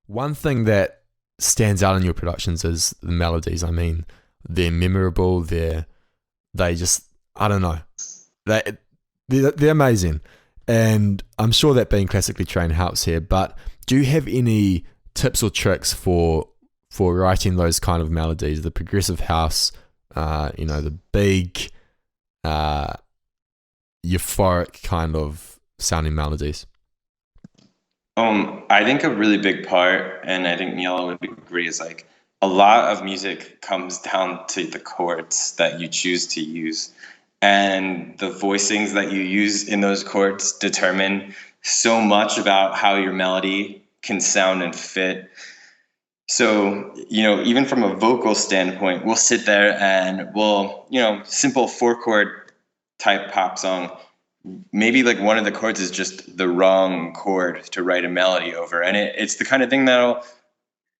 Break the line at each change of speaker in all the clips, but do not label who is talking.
One thing that stands out in your productions is the melodies. I mean, they're memorable. They just, I don't know, they they're amazing, and I'm sure that being classically trained helps here. But do you have any tips or tricks for writing those kind of melodies, the progressive house, the big, euphoric kind of sounding melodies?
I think a really big part, and I think Miela would agree, is like a lot of music comes down to the chords that you choose to use. And the voicings that you use in those chords determine so much about how your melody can sound and fit. So, even from a vocal standpoint, we'll sit there and simple 4 chord type pop song, maybe like one of the chords is just the wrong chord to write a melody over. And it's the kind of thing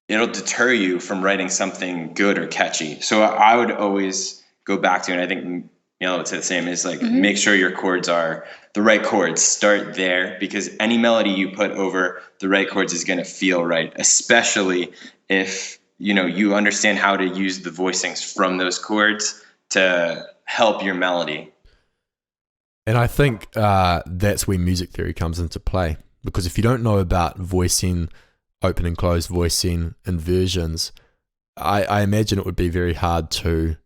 it'll deter you from writing something good or catchy. So I would always go back to, and I think would say the same, is like, make sure your chords are the right chords. Start there, because any melody you put over the right chords is going to feel right, especially if you understand how to use the voicings from those chords to help your melody.
And I think that's where music theory comes into play, because if you don't know about voicing, open and closed voicing, inversions, I imagine it would be very hard to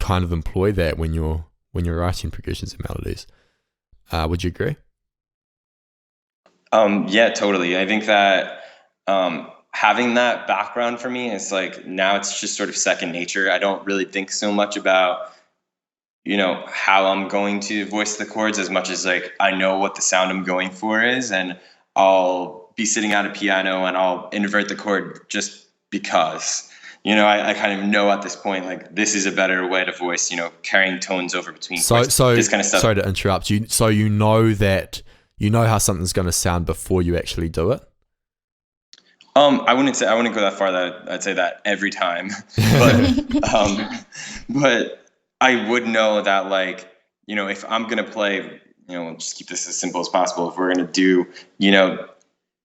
kind of employ that when you're writing progressions and melodies. Would you agree?
Yeah, totally. I think that having that background for me is like, now it's just sort of second nature. I don't really think so much about how I'm going to voice the chords as much as like I know what the sound I'm going for is, and I'll be sitting at a piano and I'll invert the chord just because. I kind of know at this point, like, this is a better way to voice, carrying tones over between chords, this kind of stuff.
Sorry to interrupt you. So you know how something's going to sound before you actually do it?
I wouldn't go that far. That I'd say that every time, but I would know that, like, if I'm gonna play, we'll just keep this as simple as possible. If we're gonna do,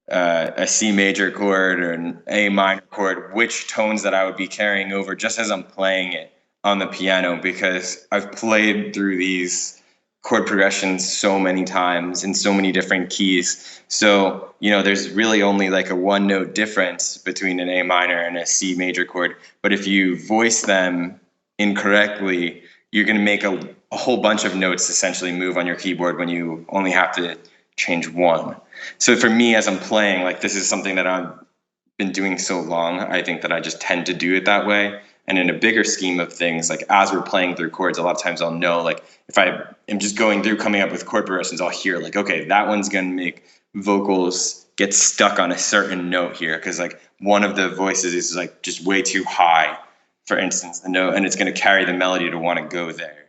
a C major chord or an A minor chord, which tones that I would be carrying over just as I'm playing it on the piano, because I've played through these chord progressions so many times in so many different keys. So, there's really only like a 1-note difference between an A minor and a C major chord. But if you voice them incorrectly, you're going to make a whole bunch of notes essentially move on your keyboard when you only have to change one. So for me, as I'm playing, like, this is something that I've been doing so long, I think that I just tend to do it that way. And in a bigger scheme of things, like, as we're playing through chords, a lot of times I'll know, like, if I am just going through coming up with chord progressions, I'll hear like, okay, that one's going to make vocals get stuck on a certain note here, because like one of the voices is like just way too high, for instance, the note, and it's going to carry the melody to want to go there.